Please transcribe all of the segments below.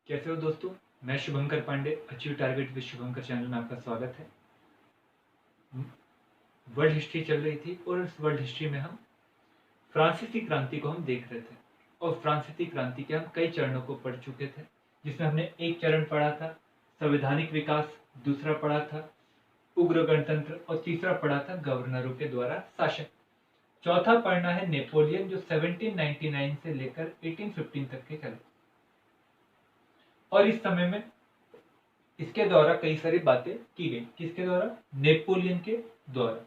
कैसे हो दोस्तों। मैं Shubhankar Pandey, achieve target with Shubhankar channel में आपका स्वागत है। वर्ल्ड हिस्ट्री चल रही थी और इस वर्ल्ड हिस्ट्री में हम फ्रांसीसी क्रांति को हम देख रहे थे। और फ्रांसीसी क्रांति के हम कई चरणों को पढ़ चुके थे, जिसमें हमने एक चरण पढ़ा था संवैधानिक विकास, दूसरा पढ़ा था उग्र गणतंत्र और तीसरा पढ़ा था गवर्नरों के द्वारा शासन। चौथा पढ़ना है नेपोलियन, जो 1799 से लेकर 1815 तक के चले। और इस समय में इसके द्वारा कई सारी बातें की गई। किसके द्वारा? नेपोलियन के द्वारा।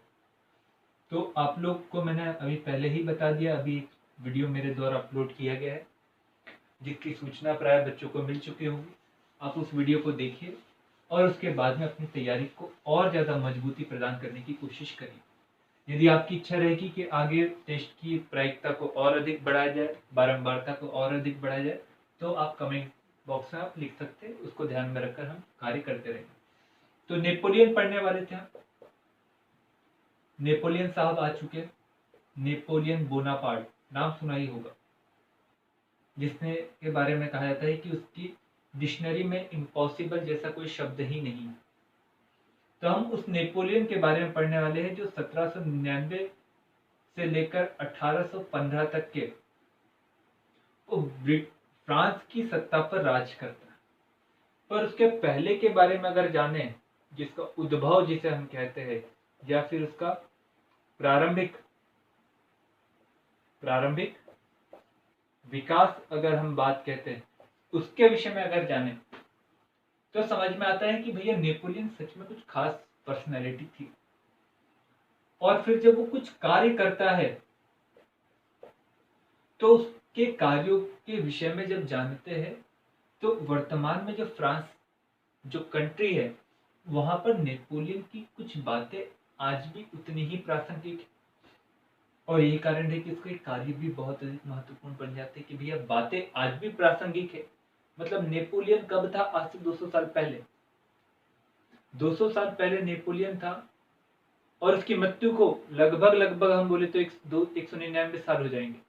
तो आप लोग को मैंने अभी पहले ही बता दिया, अभी एक वीडियो मेरे द्वारा अपलोड किया गया है जिसकी सूचना प्राय बच्चों को मिल चुकी होगी। आप उस वीडियो को देखिए और उसके बाद में अपनी तैयारी को और ज़्यादा मजबूती प्रदान करने की कोशिश करिए। यदि आपकी इच्छा रहेगी कि आगे टेस्ट की प्रायिकता को और अधिक बढ़ाया जाए, बारंबारता को और अधिक बढ़ाया जाए, तो आप कमेंट बॉक्स में आप लिख सकते हैं। उसको ध्यान में रखकर हम कार्य करते रहेंगे। तो नेपोलियन पढ़ने वाले थे। नेपोलियन साहब आ चुके हैं। नेपोलियन बोनापार्ट नाम सुना ही होगा, जिसने के बारे में कहा जाता है कि उसकी डिक्शनरी में इम्पॉसिबल जैसा कोई शब्द ही नहीं है। तो हम उस नेपोलियन के बारे में पढ़ने वाले हैं जो 1799 से लेकर 1815 तक के फ्रांस की सत्ता पर राज करता है। पर उसके पहले के बारे में अगर जाने, जिसका उद्भव जिसे हम कहते हैं, या फिर उसका प्रारंभिक विकास अगर हम बात कहते हैं, उसके विषय में अगर जाने तो समझ में आता है कि भैया नेपोलियन सच में कुछ खास पर्सनैलिटी थी। और फिर जब वो कुछ कार्य करता है तो उसके कार्यों के विषय में जब जानते हैं, तो वर्तमान में जो फ्रांस जो कंट्री है, वहां पर नेपोलियन की कुछ बातें आज भी उतनी ही प्रासंगिक है। और यही कारण है कि उसके कार्य भी बहुत अधिक महत्वपूर्ण बन जाते हैं कि भैया बातें आज भी प्रासंगिक है। मतलब नेपोलियन कब था? आज से 200 साल पहले। 200 साल पहले नेपोलियन था और उसकी मृत्यु को लगभग हम बोले तो 199 साल हो जाएंगे।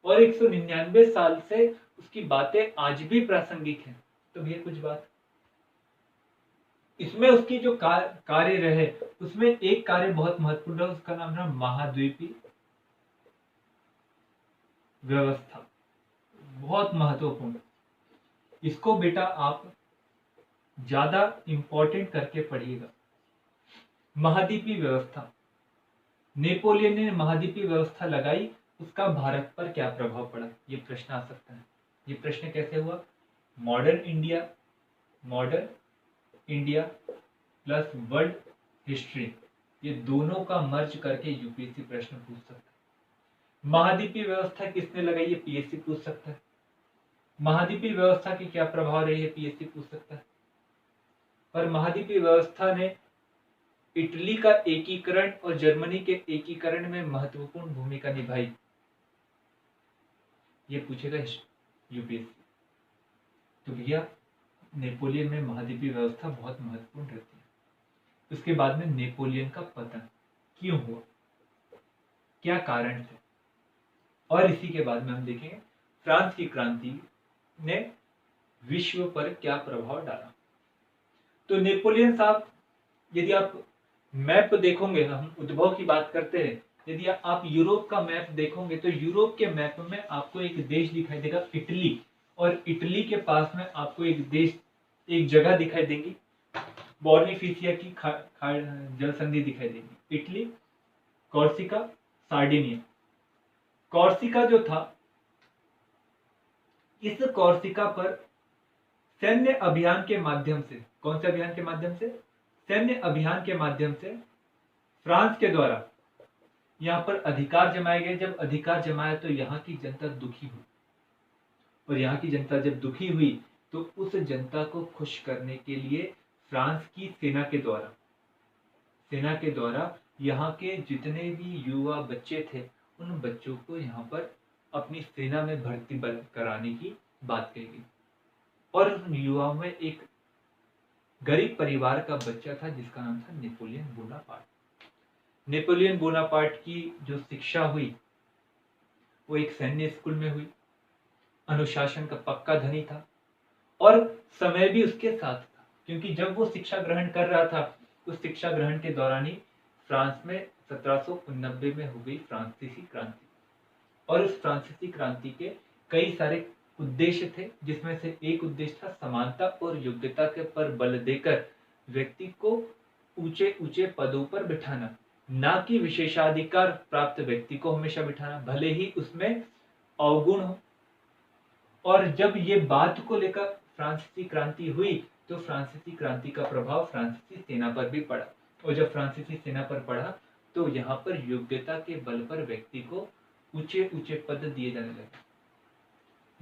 और 199 साल से उसकी बातें आज भी प्रासंगिक हैं। तो भैया कुछ बात इसमें उसकी जो कार्य रहे, उसमें एक कार्य बहुत महत्वपूर्ण है, उसका नाम है महाद्वीपीय व्यवस्था। बहुत महत्वपूर्ण। इसको बेटा आप ज्यादा इंपॉर्टेंट करके पढ़िएगा। महाद्वीपीय व्यवस्था, नेपोलियन ने महाद्वीपीय व्यवस्था लगाई, उसका भारत पर क्या प्रभाव पड़ा? ये प्रश्न आ सकता है। ये प्रश्न कैसे हुआ? Modern India plus world history, ये दोनों का मर्ज करके यूपीएससी प्रश्न पूछ सकता है। महाद्वीपीय व्यवस्था किसने लगाई? ये पीएससी पूछ सकता है। महाद्वीपीय व्यवस्था की क्या प्रभाव रही है? पीएससी पूछ सकता है। पर महाद्वीपीय व्यवस्था ने इटली का एकीकरण और जर्मनी के एकीकरण में महत्वपूर्ण भूमिका निभाई, ये पूछेगा यूपीएससी। तो भैया नेपोलियन में महाद्वीपीय व्यवस्था बहुत महत्वपूर्ण रहती है। उसके बाद में नेपोलियन का पतन क्यों हुआ, क्या कारण थे, और इसी के बाद में हम देखेंगे फ्रांस की क्रांति ने विश्व पर क्या प्रभाव डाला। तो नेपोलियन साहब, यदि आप मैप देखोगे, हम उद्भव की बात करते हैं, यदि आप यूरोप का मैप देखोगे तो यूरोप के मैप में आपको एक देश दिखाई देगा इटली, और इटली के पास में आपको एक जगह दिखाई देगी, बॉर्निफिसिया की जल संधि दिखाई देगी। Italy, Corsica, Sardinia. कॉर्सिका जो था, इस कॉर्सिका पर सैन्य अभियान के माध्यम से, कौन से अभियान के माध्यम से? सैन्य अभियान के माध्यम से फ्रांस के द्वारा यहाँ पर अधिकार जमाए गए। जब अधिकार जमाया तो यहाँ की जनता दुखी हुई, और यहाँ की जनता जब दुखी हुई तो उस जनता को खुश करने के लिए फ्रांस की सेना के द्वारा यहाँ के जितने भी युवा बच्चे थे, उन बच्चों को यहाँ पर अपनी सेना में भर्ती कराने की बात कही गई। और उन युवाओं में एक गरीब परिवार का बच्चा था जिसका नाम था नेपोलियन बोनापार्ट। नेपोलियन बोनापार्ट की जो शिक्षा हुई वो एक सैन्य स्कूल में हुई। अनुशासन का पक्का धनी था, और समय भी उसके साथ था, क्योंकि जब वो शिक्षा ग्रहण कर रहा था उस शिक्षा ग्रहण के दौरान ही फ्रांस में 1789 में हो गई फ्रांसीसी क्रांति। और उस फ्रांसीसी क्रांति के कई सारे उद्देश्य थे, जिसमें से एक उद्देश्य था समानता और योग्यता के पर बल देकर व्यक्ति को ऊंचे ऊंचे पदों पर बिठाना, ना कि विशेषाधिकार प्राप्त व्यक्ति को हमेशा बिठाना, भले ही उसमें अवगुण हो। और जब ये बात को लेकर फ्रांसीसी क्रांति हुई तो फ्रांसीसी क्रांति का प्रभाव फ्रांसीसी सेना पर भी पड़ा, और जब फ्रांसीसी सेना पर पड़ा तो यहाँ पर योग्यता के बल पर व्यक्ति को ऊंचे ऊंचे पद दिए जाने लगे।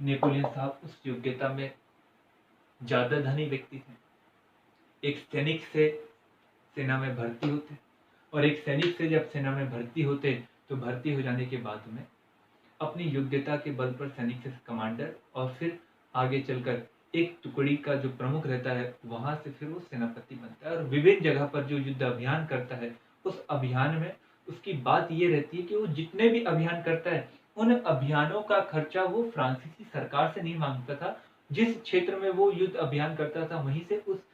नेपोलियन साहब उस योग्यता में ज्यादा धनी व्यक्ति थे। एक सैनिक से सेना में भर्ती होते, और एक सैनिक से जब सेना में भर्ती होते तो भर्ती हो जाने के बाद में अपनी योग्यता के बल पर सैनिक से कमांडर, और फिर आगे चलकर एक टुकड़ी का जो प्रमुख रहता है वहां से फिर वो सेनापति बनता है, और विभिन्न जगह पर जो युद्ध अभियान करता है उस अभियान में उसकी बात ये रहती है कि वो जितने भी अभियान करता है उन अभियानों का खर्चा वो फ्रांसीसी सरकार से नहीं मांगता था। जिस क्षेत्र में वो युद्ध अभियान करता था वहीं से उस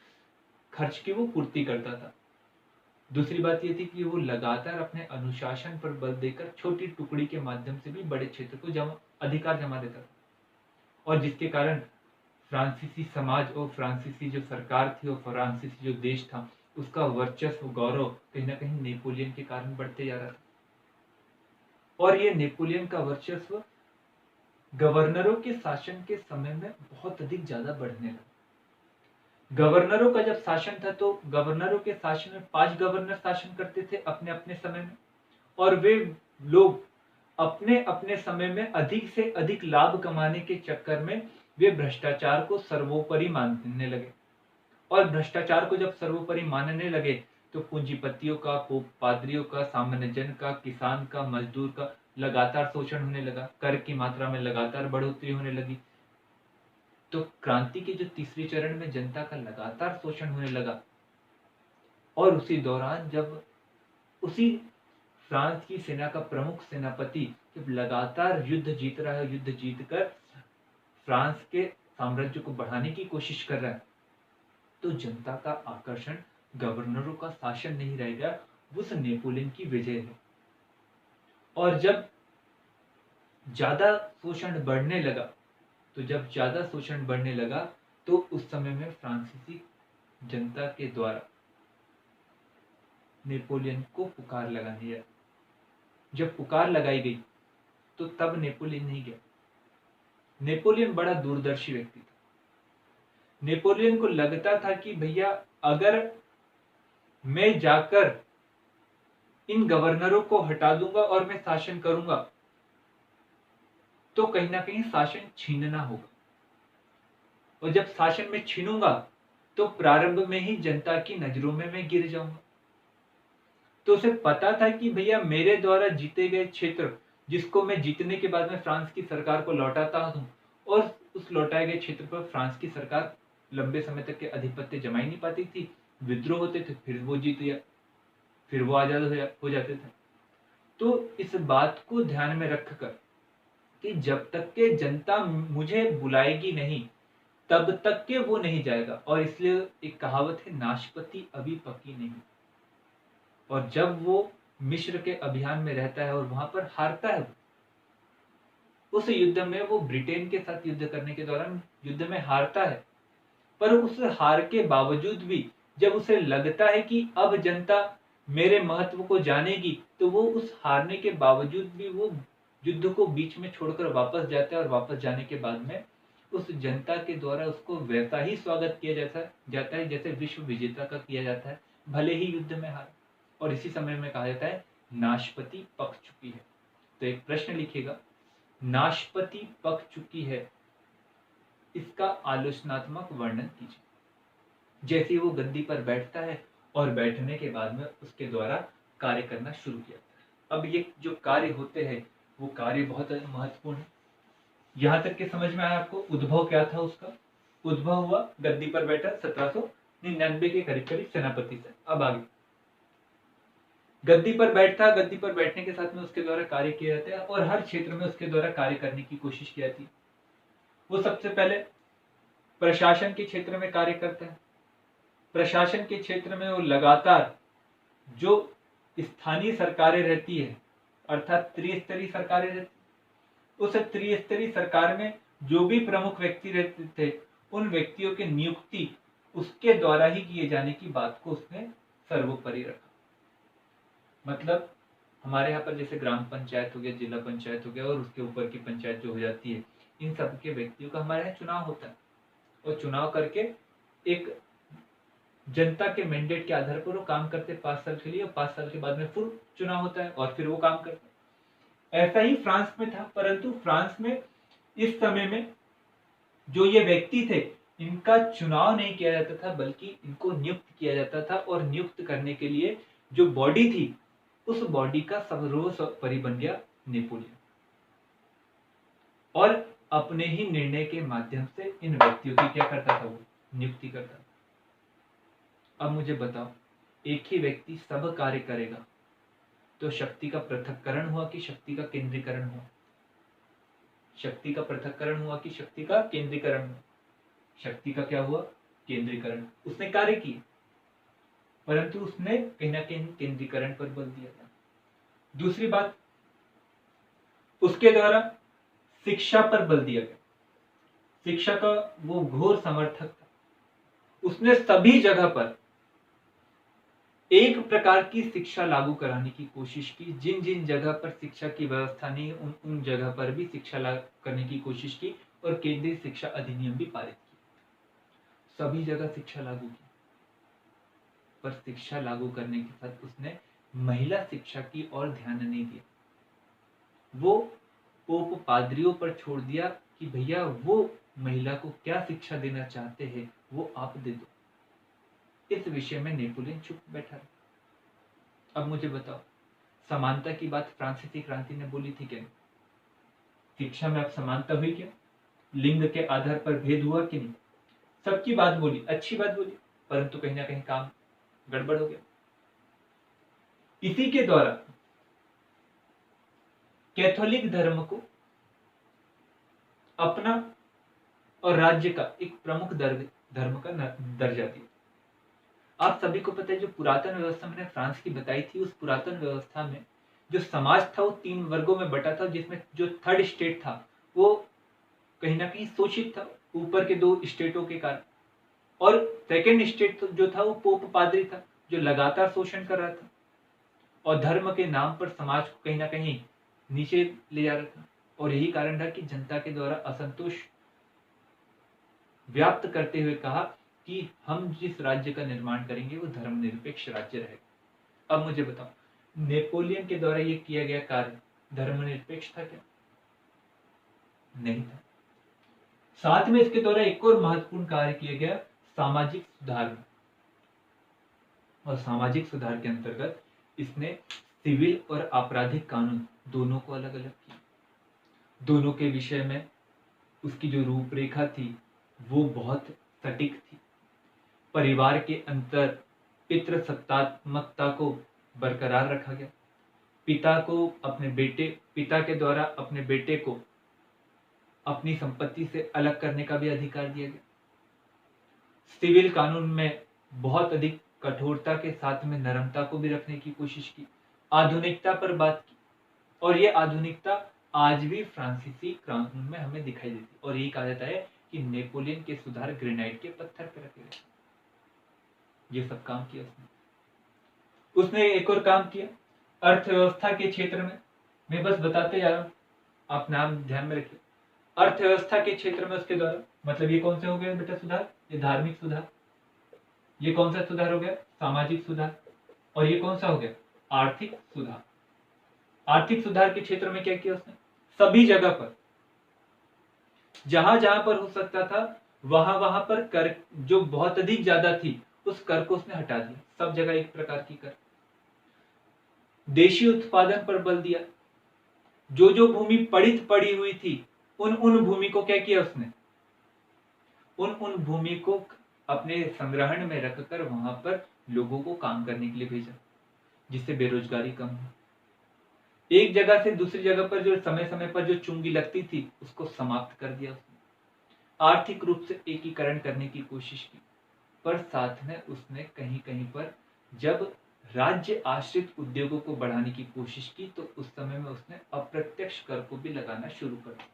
खर्च की वो पूर्ति करता था। दूसरी बात ये थी कि वो लगातार अपने अनुशासन पर बल देकर छोटी टुकड़ी के माध्यम से भी बड़े क्षेत्र को अधिकार जमा देता था, और जिसके कारण फ्रांसीसी समाज और फ्रांसीसी जो सरकार थी और फ्रांसीसी जो देश था उसका वर्चस्व गौरव कहीं ना कहीं नेपोलियन के कारण बढ़ते जा रहा था। और ये नेपोलियन का वर्चस्व गवर्नरों के शासन के समय में बहुत अधिक ज्यादा बढ़ने लगा। गवर्नरों का जब शासन था तो गवर्नरों के शासन में 5 गवर्नर शासन करते थे अपने अपने समय में, और वे लोग अपने अपने समय में अधिक से अधिक लाभ कमाने के चक्कर में वे भ्रष्टाचार को सर्वोपरि मानने लगे। और भ्रष्टाचार को जब सर्वोपरि मानने लगे तो पूंजीपतियों का, पादरियों का, सामान्य जन का, किसान का, मजदूर का लगातार शोषण होने लगा, कर की मात्रा में लगातार बढ़ोतरी होने लगी। तो क्रांति के जो तीसरे चरण में जनता का लगातार शोषण होने लगा, और उसी दौरान जब उसी फ्रांस की सेना का प्रमुख सेनापति जब लगातार युद्ध जीत रहा है, युद्ध जीतकर फ्रांस के साम्राज्य को बढ़ाने की कोशिश कर रहा है, तो जनता का आकर्षण गवर्नरों का शासन नहीं रहेगा, उस नेपोलियन की विजय है। और जब ज्यादा शोषण बढ़ने लगा तो उस समय में फ्रांसीसी जनता के द्वारा नेपोलियन को पुकार लगानी है। जब पुकार लगाई गई तो तब नेपोलियन नहीं गया। नेपोलियन बड़ा दूरदर्शी व्यक्ति था। नेपोलियन को लगता था कि भैया अगर मैं जाकर इन गवर्नरों को हटा दूंगा और मैं शासन करूंगा तो कहीं ना कहीं शासन छीनना होगा, और जब शासन में छीनूंगा तो प्रारंभ में ही जनता की नजरों में मैं गिर जाऊंगा। तो उसे पता था कि भैया मेरे द्वारा जीते गए क्षेत्र, जिसको मैं जीतने के बाद में फ्रांस की सरकार को लौटाता हूं, और उस लौटाए गए क्षेत्र पर फ्रांस की सरकार लंबे समय तक के आधिपत्य जमा ही नहीं पाती थी, विद्रोह होते थे, फिर वो जीत गया, फिर वो आजाद हो जाते थे। तो इस बात को ध्यान में रखकर कि जब तक के जनता मुझे बुलाएगी नहीं तब तक के वो नहीं जाएगा, और इसलिए एक कहावत है, नाशपति अभी पकी नहीं। और जब वो मिस्र के अभियान में रहता है और वहां पर हारता है, उस युद्ध में वो ब्रिटेन के साथ युद्ध करने के दौरान युद्ध में हारता है, पर उस हार के बावजूद भी जब उसे लगता है कि अब जनता मेरे महत्व को जानेगी, तो वो उस हारने के बावजूद भी वो युद्ध को बीच में छोड़कर वापस जाता है, और वापस जाने के बाद में उस जनता के द्वारा उसको वैसा ही स्वागत किया जाता है जैसे विश्व विजेता का किया जाता है, भले ही युद्ध में हार। और इसी समय में कहा जाता है नाशपति पक चुकी है। तो एक प्रश्न लिखिएगा, नाशपति पक चुकी है, इसका आलोचनात्मक वर्णन कीजिए। जैसे वो गद्दी पर बैठता है और बैठने के बाद में उसके द्वारा कार्य करना शुरू किया। अब ये जो कार्य होते हैं वो कार्य बहुत महत्वपूर्ण है। यहां तक के समझ में आया आपको उद्भव क्या था उसका? उद्भव हुआ गद्दी पर बैठा 1799 के करीब करीब सेनापति से। अब आगे गद्दी पर बैठता, गद्दी पर बैठने के साथ में उसके द्वारा कार्य किया जाता है, और हर क्षेत्र में उसके द्वारा कार्य करने की कोशिश की जाती है। वो सबसे पहले प्रशासन के क्षेत्र में कार्य करता है। प्रशासन के क्षेत्र में वो लगातार जो स्थानीय सरकारें रहती है, अर्थात त्रिस्तरीय सरकारें रहती, उस त्रिस्तरीय सरकार में जो भी प्रमुख व्यक्ति रहते थे, उन व्यक्तियों की नियुक्ति उसके द्वारा ही किए जाने की बात को उसने सर्वोपरि रखा। मतलब हमारे यहाँ पर जैसे ग्राम पंचायत हो गया, जिला पंचायत हो गया और उसके ऊपर की पंचायत जो हो जाती है, इन सब के व्यक्तियों का हमारे यहाँ चुनाव होता है और चुनाव करके एक जनता के मैंडेट के आधार पर वो काम करते 5 साल के लिए और 5 साल के बाद में फिर चुनाव होता है और फिर वो काम करते। ऐसा ही फ्रांस में था, परंतु फ्रांस में इस समय में जो ये व्यक्ति थे, इनका चुनाव नहीं किया जाता था, बल्कि इनको नियुक्त किया जाता था और नियुक्त करने के लिए जो बॉडी थी, उस बॉडी का सर्वोपरि बन गया नेपोलियन और अपने ही निर्णय के माध्यम से इन व्यक्तियों की क्या करता था, वो नियुक्ति करता था। अब मुझे बताओ, एक ही व्यक्ति सब कार्य करेगा तो शक्ति का पृथक्करण हुआ कि शक्ति का केंद्रीकरण हुआ? शक्ति का पृथक्करण हुआ कि शक्ति का केंद्रीकरण हुआ? शक्ति का क्या हुआ? केंद्रीकरण। उसने कार्य किए, परंतु उसने कहीं ना कहीं केंद्रीकरण पर बल दिया था। दूसरी बात, उसके द्वारा शिक्षा पर बल दिया गया। शिक्षा का वो घोर समर्थक था। उसने सभी जगह पर एक प्रकार की शिक्षा लागू कराने की कोशिश की। जिन जिन जगह पर शिक्षा की व्यवस्था नहीं, उन जगह पर भी शिक्षा लागू करने की कोशिश की और केंद्रीय शिक्षा अधिनियम भी पारित किया। सभी जगह शिक्षा लागू की, पर शिक्षा लागू करने के साथ उसने महिला शिक्षा की ओर ध्यान नहीं दिया। वो पोप पादरियों पर छोड़ दिया कि भैया वो महिला को क्या शिक्षा देना चाहते हैं वो आप दे दो। इस विषय में नेपोलियन चुप बैठा रहा। अब मुझे बताओ, समानता की बात फ्रांसीसी क्रांति ने बोली थी क्या? शिक्षा में अब समानता हुई क्या? लिंग के आधार पर भेद हुआ कि नहीं? सबकी बात बोली, अच्छी बात बोली, परंतु कहीं ना कहीं काम गड़बड़ हो गया। इसी के द्वारा कैथोलिक धर्म को अपना और राज्य का एक प्रमुख धर्म का दर्जा दिया। आप सभी को पता है, जो पुरातन व्यवस्था मैंने फ्रांस की बताई थी, उस पुरातन व्यवस्था में जो समाज था वो 3 वर्गों में बटा था, जिसमें जो थर्ड स्टेट था वो कहीं ना कहीं शोषित था ऊपर के 2 स्टेटों के कारण, और सेकेंड स्टेट जो था वो पोप पादरी था जो लगातार शोषण कर रहा था और धर्म के नाम पर समाज को कहीं ना कहीं नीचे ले जा रहा था। और यही कारण था कि जनता के द्वारा असंतोष व्याप्त करते हुए कहा कि हम जिस राज्य का निर्माण करेंगे वो धर्मनिरपेक्ष राज्य रहेगा। अब मुझे बताओ, नेपोलियन के द्वारा ये किया गया कार्य धर्मनिरपेक्ष था क्या? नहीं था। साथ में इसके द्वारा एक और महत्वपूर्ण कार्य किया गया, सामाजिक सुधार में। और सामाजिक सुधार के अंतर्गत इसने सिविल और आपराधिक कानून दोनों को अलग अलग किया। दोनों के विषय में उसकी जो रूपरेखा थी वो बहुत सटीक थी। परिवार के अंतर पितृसत्तात्मकता को बरकरार रखा गया। पिता के द्वारा अपने बेटे को अपनी संपत्ति से अलग करने का भी अधिकार दिया गया। सिविल कानून में बहुत अधिक कठोरता के साथ में नरमता को भी रखने की कोशिश की। आधुनिकता पर बात की, और ये आधुनिकता आज भी फ्रांसीसी कानून में हमें दिखाई देती और यही कहा जाता है कि नेपोलियन के सुधार ग्रेनाइट के पत्थर पर रखे गए। ये सब काम किया उसने एक और काम किया अर्थव्यवस्था के क्षेत्र में। मैं बस बताते जा रहा हूं, आप नाम ध्यान में रखिए। अर्थव्यवस्था के क्षेत्र में उसके द्वारा, मतलब ये कौन से हो गए बेटा सुधार? ये धार्मिक सुधार। ये कौन सा सुधार हो गया? सामाजिक सुधार। और ये कौन सा हो गया? आर्थिक सुधार। आर्थिक सुधार के क्षेत्र में क्या किया उसने? सभी जगह पर जहां जहां पर हो सकता था वहां वहां पर कर जो बहुत अधिक ज्यादा थी उस कर को उसने हटा दिया। सब जगह एक प्रकार की कर। देशी उत्पादन पर बल दिया। जो भूमि पड़ित पड़ी हुई थी उन भूमि को क्या किया उसने? उन भूमि को अपने संग्रहण में रखकर वहां पर लोगों को काम करने के लिए भेजा, जिससे बेरोजगारी कम हो। एक जगह से दूसरी जगह पर जो समय समय पर जो चुंगी लगती थी उसको समाप्त कर दिया उसने। आर्थिक रूप से एकीकरण करने की कोशिश की, पर साथ में उसने कहीं कहीं पर जब राज्य आश्रित उद्योगों को बढ़ाने की कोशिश की तो उस समय में उसने अप्रत्यक्ष कर को भी लगाना शुरू कर दिया।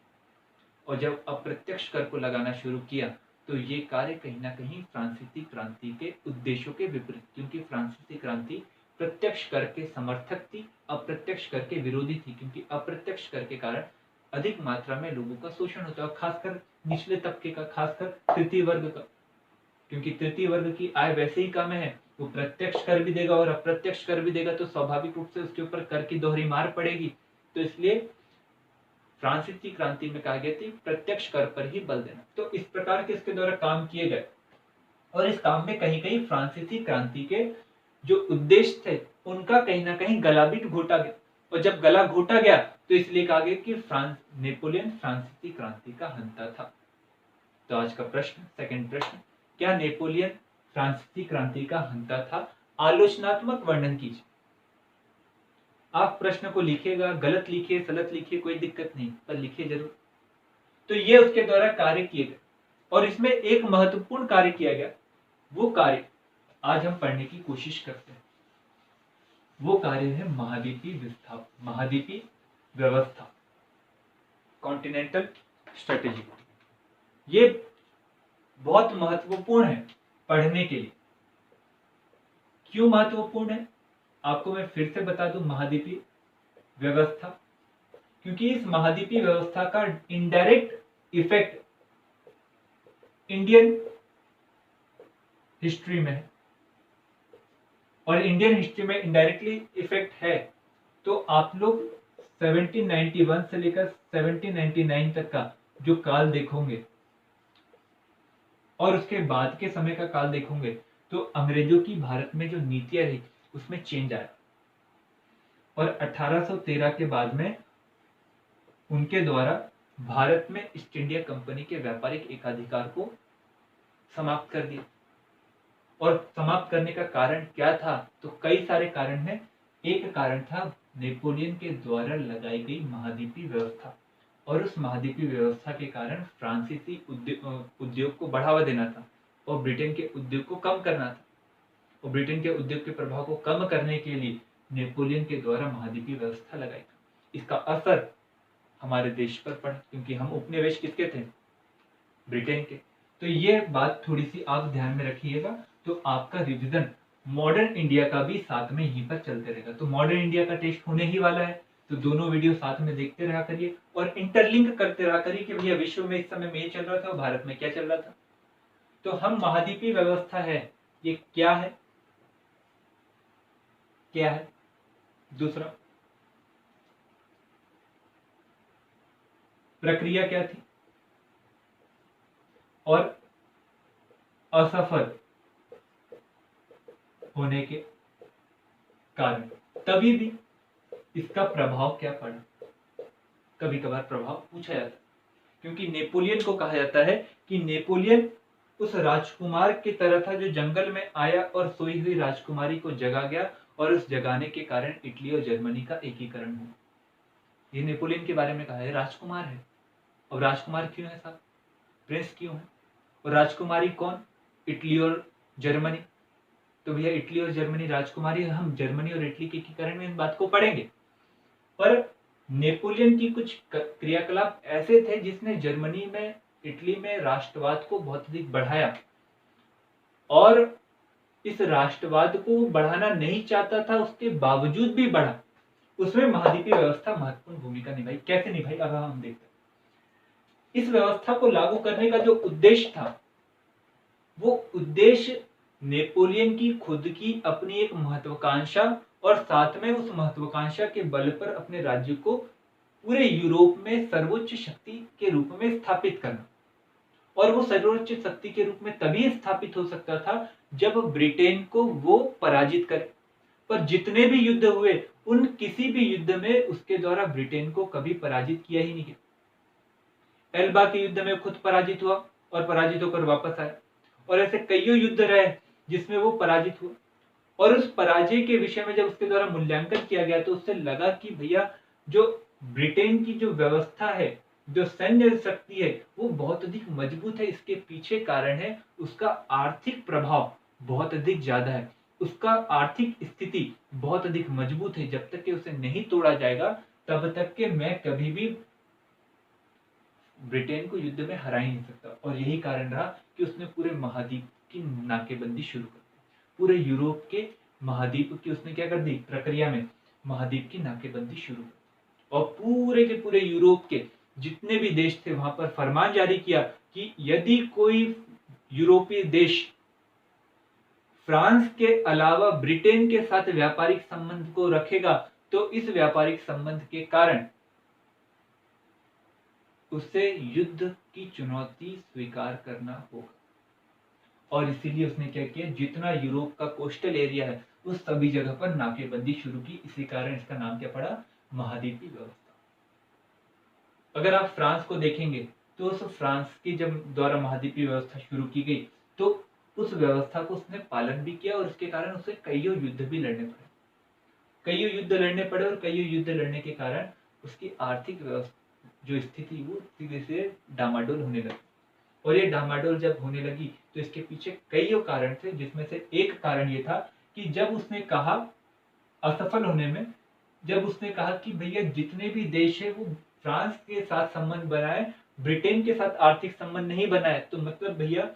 और जब अप्रत्यक्ष कर को लगाना शुरू किया तो ये कार्य कहीं ना कहीं फ्रांसीसी क्रांति के उद्देश्यों के विपरीत, क्योंकि फ्रांसीसी क्रांति प्रत्यक्ष कर के समर्थक थी, अप्रत्यक्ष कर के विरोधी थी, क्योंकि अप्रत्यक्ष कर के कारण अधिक मात्रा में लोगों का शोषण होता है, खासकर निचले तबके का, खासकर तृतीय वर्ग का, क्योंकि तृतीय वर्ग की आय वैसे ही कम है, वो प्रत्यक्ष कर भी देगा और अप्रत्यक्ष कर भी देगा तो स्वाभाविक रूप से उसके ऊपर कर की दोहरी मार पड़ेगी। तो इसलिए फ्रांसीसी क्रांति में कहा गया थी प्रत्यक्ष कर पर ही बल देना। तो इस प्रकार के इसके द्वारा काम किए गए और इस काम में कहीं कहीं फ्रांसीसी क्रांति के जो उद्देश्य थे उनका कहीं ना कहीं गला भी घोटा गया, और जब गला घोटा गया तो इसलिए कहा गया कि नेपोलियन फ्रांसीसी क्रांति का हंता था। तो आज का प्रश्न, सेकंड प्रश्न, क्या नेपोलियन फ्रांसीसी क्रांति का हंता था? आलोचनात्मक वर्णन कीजिए। आप प्रश्न को लिखिएगा, गलत लिखिए, सलत लिखिए, कोई दिक्कत नहीं, पर लिखिए जरूर। तो ये उसके द्वारा कार्य किए गए और इसमें एक महत्वपूर्ण कार्य किया गया, वो कार्य आज हम पढ़ने की कोशिश करते हैं। वो कार्य है महाद्वीपीय व्यवस्था, कॉन्टिनेंटल स्ट्रेटेजी। ये बहुत महत्वपूर्ण है पढ़ने के लिए। क्यों महत्वपूर्ण है आपको मैं फिर से बता दूं, महाद्वीपीय व्यवस्था, क्योंकि इस महाद्वीपीय व्यवस्था का इनडायरेक्ट इफेक्ट इंडियन हिस्ट्री में है, और इंडियन हिस्ट्री में इनडायरेक्टली इफेक्ट है। तो आप लोग 1791 से लेकर 1799 तक का जो काल देखोगे और उसके बाद के समय का काल देखोगे तो अंग्रेजों की भारत में जो नीतियां रही उसमें चेंज आया, और 1813 के बाद में उनके द्वारा भारत में ईस्ट इंडिया कंपनी के व्यापारिक एकाधिकार को समाप्त कर दिया। और समाप्त करने का कारण क्या था? तो कई सारे कारण हैं। एक कारण था नेपोलियन के द्वारा लगाई गई महाद्वीपीय व्यवस्था, और उस महाद्वीपीय व्यवस्था के कारण फ्रांसीसी उद्योग को बढ़ावा देना था और ब्रिटेन के उद्योग को कम करना था, और ब्रिटेन के उद्योग के प्रभाव को कम करने के लिए नेपोलियन के द्वारा महाद्वीपीय व्यवस्था लगाई। इसका असर हमारे देश पर पड़ा, क्योंकि हम उपनिवेश किसके थे? ब्रिटेन के। तो ये बात थोड़ी सी आप ध्यान में रखिएगा, तो आपका रिवीजन मॉडर्न इंडिया का भी साथ में यहीं पर चलते रहेगा। तो मॉडर्न इंडिया का टेस्ट होने ही वाला है, तो दोनों वीडियो साथ में देखते रहा करिए और इंटरलिंक करते रहा करिए कि भैया विश्व में इस समय में ये चल रहा था और भारत में क्या चल रहा था। तो हम महाद्वीपीय व्यवस्था है, ये क्या है? क्या है? दूसरा, प्रक्रिया क्या थी और असफल होने के कारण तभी भी इसका प्रभाव क्या पड़ा? कभी कभार प्रभाव पूछा जाता है, क्योंकि नेपोलियन को कहा जाता है कि नेपोलियन उस राजकुमार की तरह था जो जंगल में आया और सोई हुई राजकुमारी को जगा गया, और उस जगाने के कारण इटली और जर्मनी का एकीकरण हुआ। ये नेपोलियन के बारे में कहा है, राजकुमार है। और राजकुमार क्यों है साहब? प्रिंस क्यों है? और राजकुमारी कौन? इटली और जर्मनी। तो भैया इटली और जर्मनी राजकुमारी, हम जर्मनी और इटली के एकीकरण में इन बात को पढ़ेंगे। पर नेपोलियन की कुछ क्रियाकलाप ऐसे थे जिसने जर्मनी में, इटली में राष्ट्रवाद को बहुत अधिक बढ़ाया, और इस राष्ट्रवाद को बढ़ाना नहीं चाहता था, उसके बावजूद भी बढ़ा। उसमें महाद्वीपीय व्यवस्था महत्वपूर्ण भूमिका निभाई। कैसे निभाई अब हम देखते हैं। इस व्यवस्था को लागू करने का जो उद्देश्य था, वो उद्देश्य नेपोलियन की खुद की अपनी एक महत्वाकांक्षा, और साथ में उस महत्वाकांक्षा के बल पर अपने राज्य को पूरे यूरोप में सर्वोच्च शक्ति के रूप में स्थापित करना। और वो सर्वोच्च शक्ति के रूप में तभी स्थापित हो सकता था जब ब्रिटेन को वो पराजित करे। पर जितने भी युद्ध हुए, उन किसी भी युद्ध में उसके द्वारा ब्रिटेन को कभी पराजित किया ही नहीं गया। एल्बा के युद्ध में खुद पराजित हुआ और पराजित होकर वापस आया, और ऐसे कईयों युद्ध रहे जिसमें वो पराजित हुआ। और उस पराजय के विषय में जब उसके द्वारा मूल्यांकन किया गया तो उससे लगा कि भैया जो ब्रिटेन की जो व्यवस्था है जो सैन्य शक्ति है वो बहुत अधिक मजबूत है। इसके पीछे कारण है उसका आर्थिक प्रभाव बहुत अधिक ज्यादा है, उसका आर्थिक स्थिति बहुत अधिक मजबूत है। जब तक कि उसे नहीं तोड़ा जाएगा तब तक के मैं कभी भी ब्रिटेन को युद्ध में हरा ही नहीं सकता। और यही कारण रहा कि उसने पूरे महाद्वीप की नाकेबंदी शुरू कर दी। पूरे यूरोप के महाद्वीप की उसने क्या कर दी, प्रक्रिया में महाद्वीप की नाकेबंदी शुरू कर दी। और पूरे के पूरे यूरोप के जितने भी देश थे वहां पर फरमान जारी किया कि यदि कोई यूरोपीय देश फ्रांस के अलावा ब्रिटेन के साथ व्यापारिक संबंध को रखेगा तो इस व्यापारिक संबंध के कारण उसे युद्ध की चुनौती स्वीकार करना होगा। और इसीलिए उसने क्या किया, जितना यूरोप का कोस्टल एरिया है उस सभी जगह पर नाकेबंदी शुरू की। इसी कारण इसका नाम क्या पड़ा, महाद्वीपीय व्यवस्था। अगर आप फ्रांस को देखेंगे तो उस फ्रांस की जब द्वारा महाद्वीपीय व्यवस्था शुरू की गई तो उस व्यवस्था को उसने पालन भी किया और इसके कारण उसे कईयों युद्ध भी लड़ने पड़े। कईयों युद्ध लड़ने पड़े और कईयों युद्ध लड़ने के कारण उसकी आर्थिक व्यवस्था जो स्थिति वो धीरे धीरे डामाडोल होने लगी। और ये डामाडोल जब होने लगी तो इसके पीछे कईयों कारण थे, जिसमें से एक कारण ये था कि जब उसने कहा असफल होने में, जब उसने कहा कि भैया जितने भी देश है वो फ्रांस के साथ संबंध बनाए, ब्रिटेन के साथ आर्थिक संबंध नहीं बनाए, तो मतलब भैया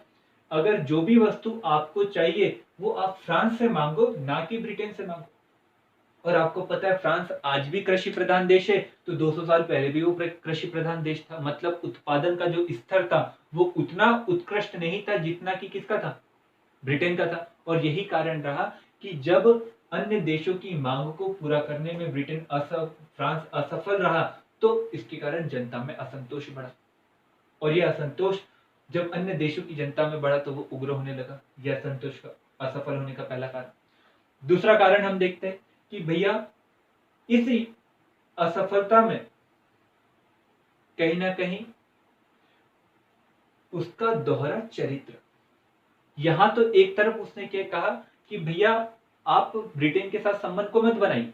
अगर जो भी वस्तु आपको चाहिए वो आप फ्रांस से मांगो, ना कि ब्रिटेन से मांगो। और आपको पता है फ्रांस आज भी कृषि प्रधान देश है, तो 200 साल पहले भी वो कृषि प्रधान देश था। मतलब उत्पादन का जो स्तर था वो उतना उत्कृष्ट नहीं था जितना कि किसका था, ब्रिटेन का था। और यही कारण रहा कि जब अन्य देशों की मांग को पूरा करने में फ्रांस असफल रहा तो इसके कारण जनता में असंतोष बढ़ा। और यह असंतोष जब अन्य देशों की जनता में बढ़ा तो वो उग्र होने लगा। यह असंतोष का असफल होने का पहला कारण। दूसरा कारण हम देखते हैं कि भैया इस असफलता में कहीं ना कहीं उसका दोहरा चरित्र। यहां तो एक तरफ उसने क्या कहा कि भैया आप ब्रिटेन के साथ संबंध को मत बनाइए,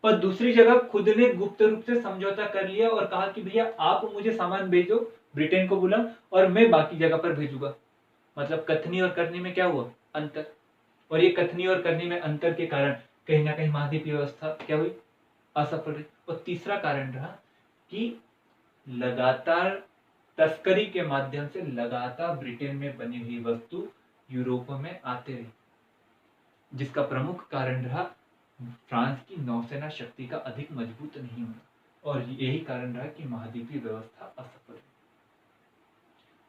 पर दूसरी जगह खुद ने गुप्त रूप से समझौता कर लिया और कहा कि भैया आप मुझे सामान भेजो, ब्रिटेन को बुला, और मैं बाकी जगह पर भेजूंगा। मतलब कथनी और करनी में क्या हुआ, अंतर। और ये कथनी और करनी में अंतर के कारण कहीं ना कहीं महाद्वीपीय व्यवस्था क्या हुई, असफल रही। और तीसरा कारण रहा कि लगातार तस्करी के माध्यम से लगातार ब्रिटेन में बनी हुई वस्तु यूरोप में आते रही, जिसका प्रमुख कारण रहा फ्रांस की नौसेना शक्ति का अधिक मजबूत नहीं होना। और यही कारण रहा कि महाद्वीपीय व्यवस्था असफल रही।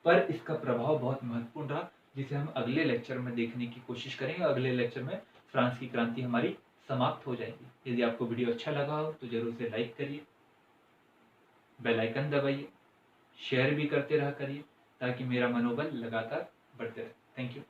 पर इसका प्रभाव बहुत महत्वपूर्ण रहा, जिसे हम अगले लेक्चर में देखने की कोशिश करेंगे। अगले लेक्चर में फ्रांस की क्रांति हमारी समाप्त हो जाएगी। यदि आपको वीडियो अच्छा लगा हो तो जरूर से लाइक करिए, बेल आइकन दबाइए, शेयर भी करते रहा करिए ताकि मेरा मनोबल लगातार बढ़ते रहे। Thank you.